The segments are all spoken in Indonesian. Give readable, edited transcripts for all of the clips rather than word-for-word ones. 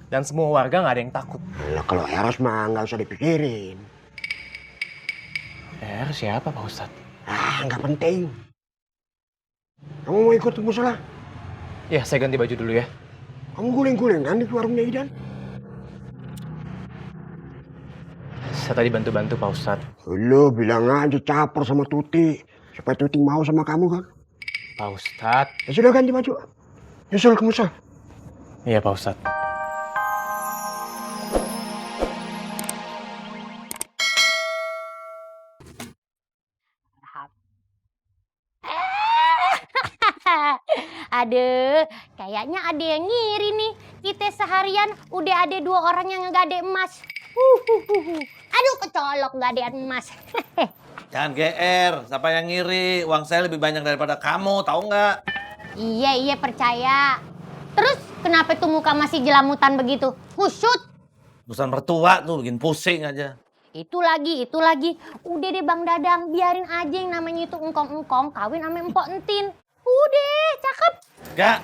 Dan semua warga nggak ada yang takut. Nah, kalau Eros mah nggak usah dipikirin. Siapa Pak Ustadz? Nggak penting. Kamu mau ikut musola? Ya, saya ganti baju dulu ya. Kamu guling-gulingan di warungnya Idan? Saya tadi bantu-bantu Pak Ustadz. Lu bilang aja caper sama Tuti. Supaya Tuti mau sama kamu kan? Pak Ustadz. Ya sudah ganti baju. Nyusul ke musola. Iya Pak Ustadz. Aduh, kayaknya ada yang ngiri nih. Kita seharian udah ada 2 orang yang ngegade emas. Aduh, kecolok gadean emas. Jangan GR, siapa yang ngiri? Uang saya lebih banyak daripada kamu, tahu nggak? Iya, percaya. Terus kenapa tuh muka masih jelamutan begitu? Kusut. Urusan mertua tuh bikin pusing aja. Itu lagi. Udah deh Bang Dadang, biarin aja yang namanya itu engkong-engkong kawin sama Empok Entin. Udah, cakep. Gak,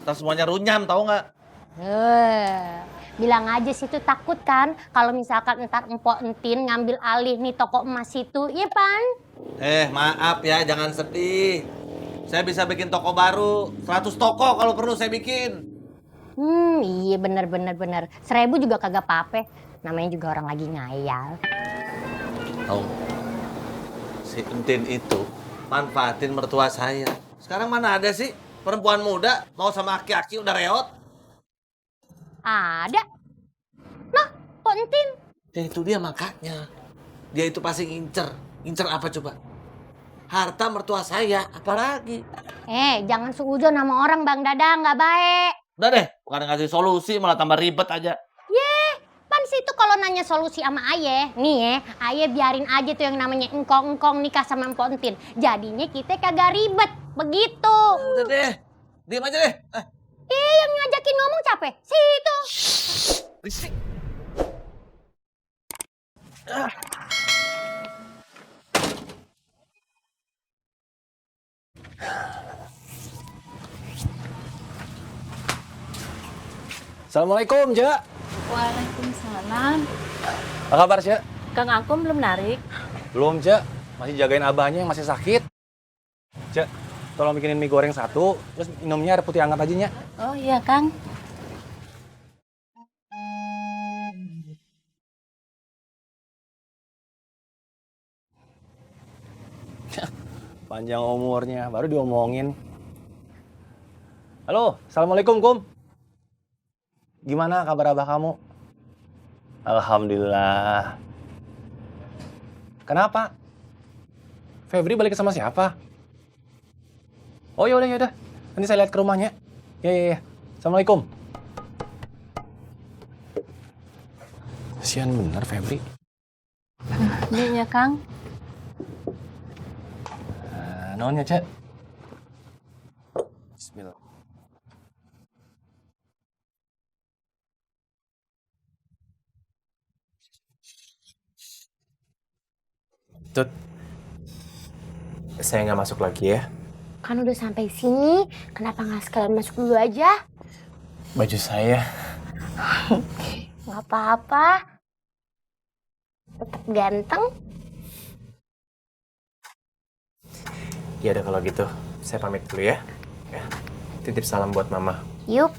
kita semuanya runyam, tahu nggak? Bilang aja situ takut kan kalau misalkan ntar Empok Entin ngambil alih nih toko emas itu, iya Pan? Maaf ya, jangan sedih. Saya bisa bikin toko baru, 100 toko kalau perlu saya bikin. Iya bener. 1000 juga kagak apa-apa. Namanya juga orang lagi ngayal. Tahu, si Entin itu manfaatin mertua saya. Sekarang mana ada sih perempuan muda mau sama aki-aki udah reot? Ada. Nah, Pok Entin. Ya itu dia makanya. Dia itu pasti ngincer. Ngincer apa coba? Harta mertua saya, apalagi? Jangan suudzon sama orang Bang Dadang, nggak baik. Udah deh, bukan ngasih solusi malah tambah ribet aja. Pan situ kalau nanya solusi sama Aye, nih Aye biarin aja tuh yang namanya engkong-engkong nikah sama Empok Entin. Jadinya kita kagak ribet, begitu. Udah deh, diam aja deh. Yang ngajakin ngomong capek, situ. Berisik. Assalamualaikum, Cak. Waalaikumsalam. Apa kabar, Cak? Kang Akum belum narik? Belum, Cak. Masih jagain abahnya yang masih sakit. Cak, tolong bikinin mie goreng 1, terus minumnya air putih hangat aja, Nya. Oh iya, Kang. Panjang umurnya, baru diomongin. Halo, Assalamualaikum, Kum. Gimana kabar abah kamu? Alhamdulillah. Kenapa? Febri balik sama siapa? Oh yaudah. Nanti saya lihat ke rumahnya. Ya. Assalamualaikum. Kasian bener Febri. Iya, Kang. Naonnya, Cek? Bismillah. Tut, saya nggak masuk lagi ya. Kan udah sampai sini, kenapa nggak sekalian masuk dulu aja? Baju saya. Nggak apa-apa. Tetap ganteng. Ya udah kalau gitu, saya pamit dulu ya. Titip salam buat mama. Yuk.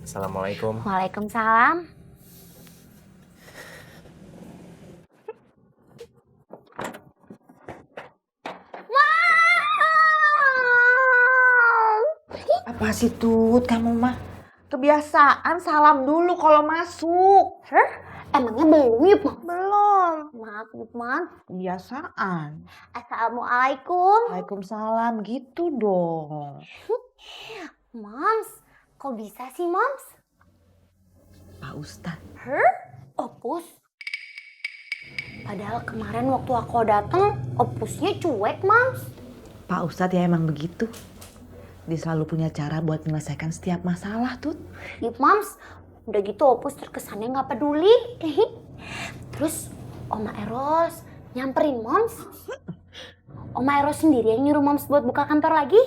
Assalamualaikum. Waalaikumsalam. Apa sih Tut, kamu mah? Kebiasaan salam dulu kalau masuk. Emangnya belum, Yup? Belum. Maaf, Yupman. Kebiasaan. Assalamualaikum. Waalaikumsalam, gitu dong. Moms, kok bisa sih, Moms? Pak Ustadz. Opus? Padahal kemarin waktu aku datang, opusnya cuek, Moms. Pak Ustadz ya emang begitu. Dia selalu punya cara buat menyelesaikan setiap masalah, Tut. Yup, Moms. Udah gitu opus terkesannya nggak peduli. Terus Oma Eros nyamperin Moms. Oma Eros sendiri yang nyuruh Moms buat buka kantor lagi.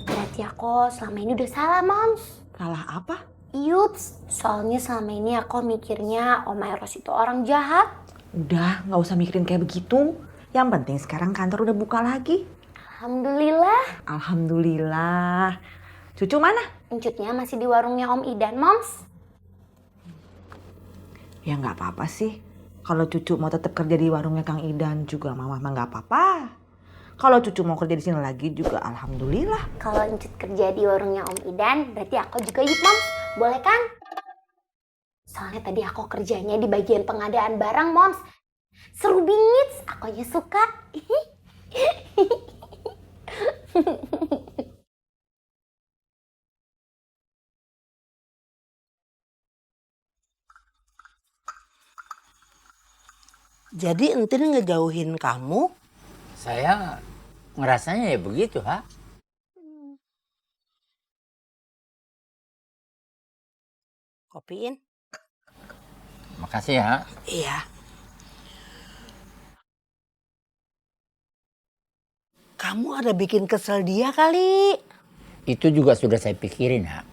Berarti aku selama ini udah salah, Moms. Salah apa? Yups, soalnya selama ini aku mikirnya Om Eros itu orang jahat. Udah, nggak usah mikirin kayak begitu. Yang penting sekarang kantor udah buka lagi. Alhamdulillah. Alhamdulillah. Cucu mana? Encutnya masih di warungnya Om Idan, Moms. Ya nggak apa-apa sih. Kalau cucu mau tetap kerja di warungnya Kang Idan juga mama mah nggak apa-apa. Kalau cucu mau kerja di sini lagi juga alhamdulillah. Kalau Encut kerja di warungnya Om Idan, berarti aku juga yuk, Moms. Boleh kan? Soalnya tadi aku kerjanya di bagian pengadaan barang, Moms. Seru bingit, akunya suka. Jadi entin ngejauhin kamu? Saya ngerasanya ya begitu, ha? Kopiin? Makasih ya, ha? Iya. Kamu ada bikin kesel dia kali. Itu juga sudah saya pikirin, ha?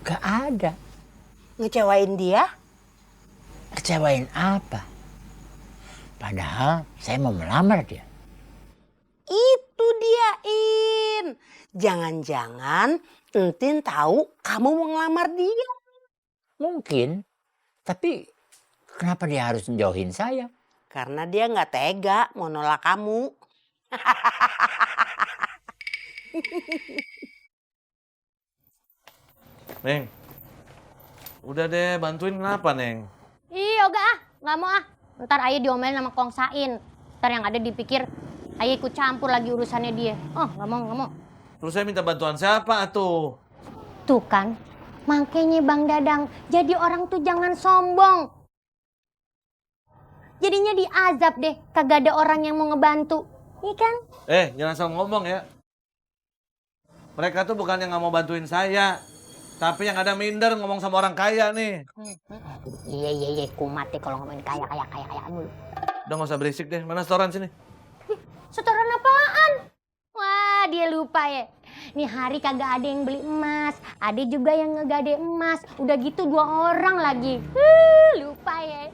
Gak ada. Ngecewain dia? Kecewain apa? Padahal saya mau melamar dia. Itu dia, In. Jangan-jangan entin tahu kamu mau ngelamar dia. Mungkin, tapi kenapa dia harus menjauhin saya? Karena dia nggak tega mau nolak kamu. Neng, udah deh bantuin kenapa, Neng? Ih, Yoga nggak mau ah. Ntar Ayah diomelin sama Kong Sain. Ntar yang ada dipikir Ayah ikut campur lagi urusannya dia. Oh, nggak mau. Terus saya minta bantuan siapa tuh? Tuh kan, makanya Bang Dadang, jadi orang tuh jangan sombong. Jadinya diazab deh, kagak ada orang yang mau ngebantu. Iya kan? Jangan asal ngomong ya. Mereka tuh bukan yang nggak mau bantuin saya. Tapi yang ada minder ngomong sama orang kaya nih. Iya, kumat deh kalau ngomongin kaya mulu. Udah nggak usah berisik deh. Mana setoran sini? Setoran apaan? Wah, dia lupa ya. Nih hari kagak ada yang beli emas. Ada juga yang ngegade emas. Udah gitu 2 orang lagi. Lupa ya.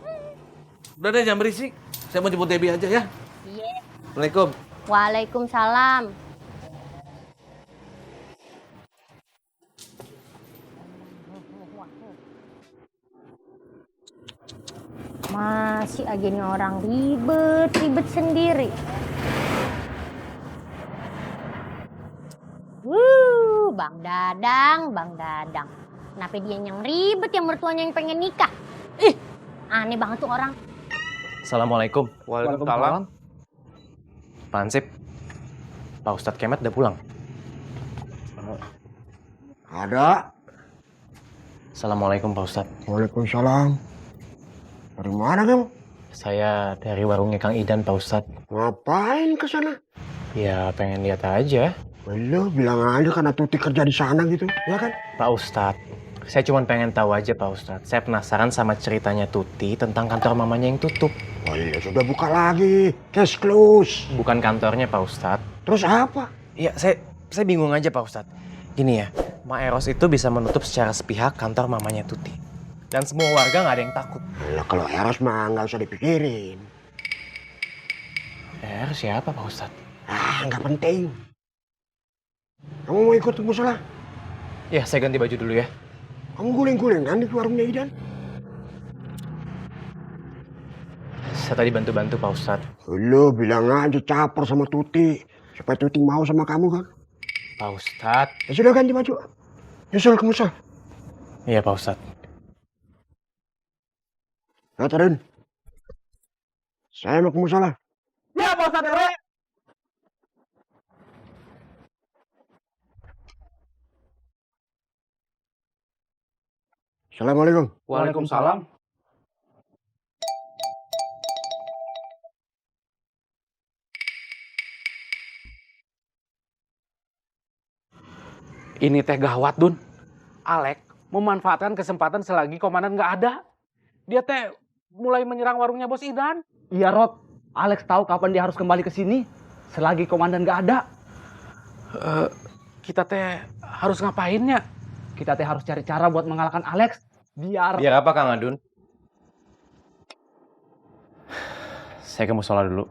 Udah deh jangan berisik. Saya mau jemput Debbie aja ya. Iya. Assalamualaikum. Waalaikumsalam. Masih aja nih orang ribet sendiri. Bang Dadang. Kenapa dia yang ribet yang mertuanya yang pengen nikah? Ih, aneh banget tuh orang. Assalamualaikum. Waalaikumsalam. Pak Ansip, Pak Ustadz Kemet udah pulang. Ada. Assalamualaikum Pak Ustadz. Waalaikumsalam. Dari mana kamu? Saya dari warungnya Kang Idan Pak Ustadz. Ngapain ke sana? Ya pengen lihat aja. Lo bilang aja karena Tuti kerja di sana gitu, ya kan? Pak Ustadz, saya cuma pengen tahu aja Pak Ustadz. Saya penasaran sama ceritanya Tuti tentang kantor mamanya yang tutup. Oh iya, sudah buka lagi. Cash close. Bukan kantornya Pak Ustadz. Terus apa? Iya, saya bingung aja Pak Ustadz. Gini ya, Ma Eros itu bisa menutup secara sepihak kantor mamanya Tuti. Dan semua warga nggak ada yang takut. Nah, kalau Eros mah nggak usah dipikirin. Eros siapa Pak Ustadz? Nggak penting. Kamu mau ikut ke musola? Ya, saya ganti baju dulu ya. Kamu guling-gulingan di warungnya Idan? Saya tadi bantu-bantu Pak Ustadz. Lo bilang aja caper sama Tuti. Supaya Tuti mau sama kamu kan? Pak Ustadz. Ya sudah ganti baju. Nyusul ke musola. Iya Pak Ustadz. Katarin. Saya mau ke musola. Ya, Pak Ustadz RW. Assalamualaikum. Waalaikumsalam. Ini teh gawat, Dun. Alek memanfaatkan kesempatan selagi komandan nggak ada. Dia teh mulai menyerang warungnya Bos Idan. Iya, Rod. Alex tahu kapan dia harus kembali ke sini selagi komandan nggak ada. Kita teh harus ngapainnya? kita teh harus cari cara buat mengalahkan Alex. Biar Biar apa Kang Adun? Saya ke musola dulu.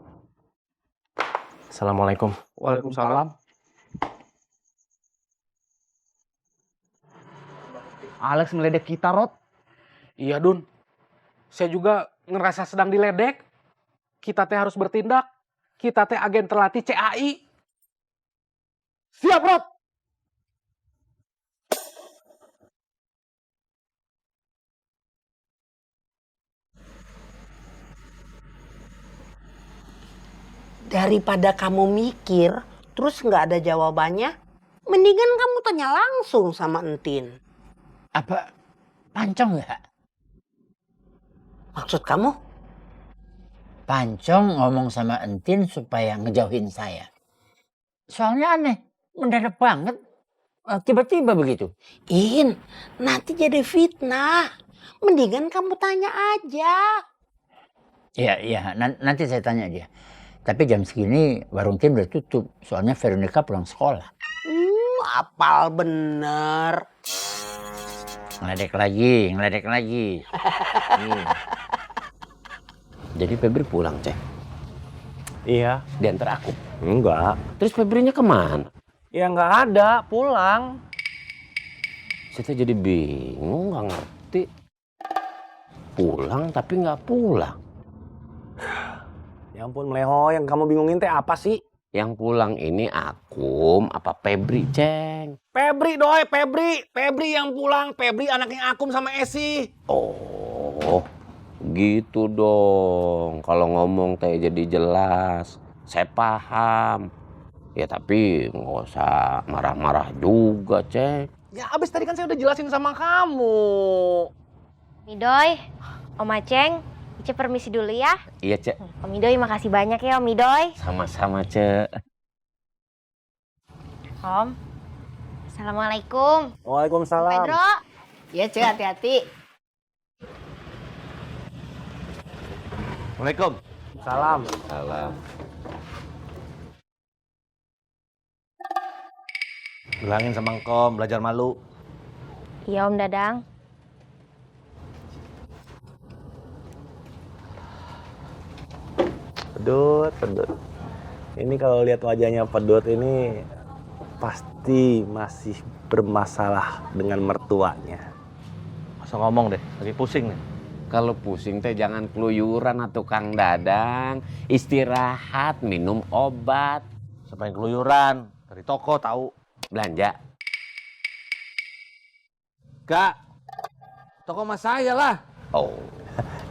Assalamualaikum. Waalaikumsalam. Alex meledek kita, Rod. Iya, Dun. Saya juga ngerasa sedang diledek. Kita teh harus bertindak. Kita teh agen terlatih CAI. Siap, Rod! Daripada kamu mikir, terus nggak ada jawabannya, mendingan kamu tanya langsung sama Entin. Apa Pancong nggak? Maksud kamu? Pancong ngomong sama Entin supaya ngejauhin saya. Soalnya aneh, mendadak banget. Tiba-tiba begitu. In, nanti jadi fitnah. Mendingan kamu tanya aja. Iya, nanti saya tanya dia. Tapi jam segini warung Tin udah tutup. Soalnya Veronica pulang sekolah. Apal bener. Ngeledek lagi. Iya. Jadi Febri pulang, Cek. Iya. Diantar aku. Enggak. Terus Febrinya kemana? Ya nggak ada, pulang. Saya tuh jadi bingung, nggak ngerti. Pulang tapi nggak pulang. Ya ampun Meleho, yang kamu bingungin teh apa sih? Yang pulang ini Akum apa Febri, Ceng? Febri doi, Febri yang pulang. Febri anaknya Akum sama Esi. Oh, gitu dong. Kalau ngomong teh jadi jelas. Saya paham. Ya tapi nggak usah marah-marah juga, Ceng. Ya abis tadi kan saya udah jelasin sama kamu. Midoy, Om Aceng, Ice permisi dulu ya. Iya, Cek. Om Midoy makasih banyak ya Om Midoy. Sama-sama, Cek. Om, Assalamualaikum. Waalaikumsalam. Pedro. Ya, Cek, hati-hati. Assalamualaikum. Salam. Salam. Bilangin sama Engkom, belajar malu. Iya Om Dadang. Pedut. Ini kalau lihat wajahnya Pedut ini pasti masih bermasalah dengan mertuanya. Masa ngomong deh, lagi pusing nih. Kalau pusing teh jangan keluyuran atau Kang Dadang. Istirahat, minum obat. Siapa yang keluyuran? Dari toko tahu. Belanja. Kak, toko mas saya lah. Oh,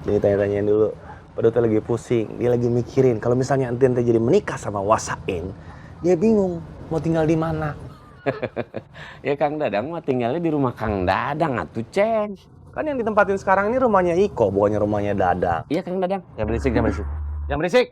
Jadi tanya-tanyain dulu. Pedut tuh lagi pusing, dia lagi mikirin kalau misalnya Entin teh jadi menikah sama Wasain, dia bingung mau tinggal di mana. ya Kang Dadang mah tinggalnya di rumah Kang Dadang atuh, Ceng. Kan yang ditempatin sekarang ini rumahnya Iko, bukannya rumahnya Dadang. Iya Kang Dadang. Jangan berisik, jangan berisik. Jangan berisik.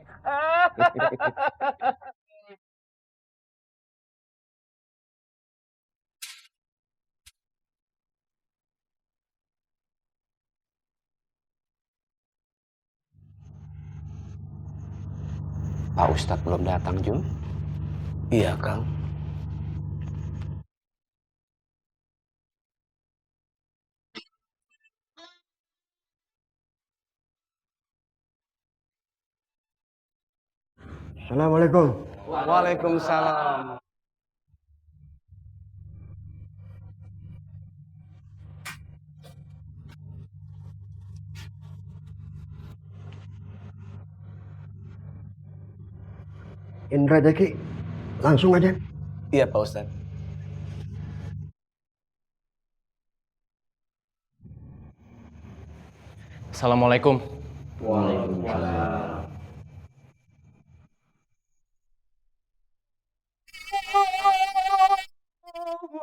Pak Ustadz belum datang, Jun? Iya, Kang. Assalamualaikum. Waalaikumsalam. Indra Jaki, langsung aja. Iya, Pak Ustadz. Assalamualaikum. Allahu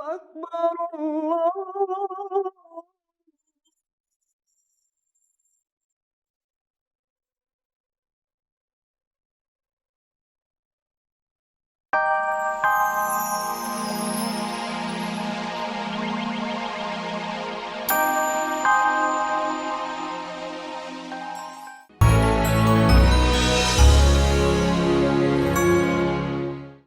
Akbar, Allah.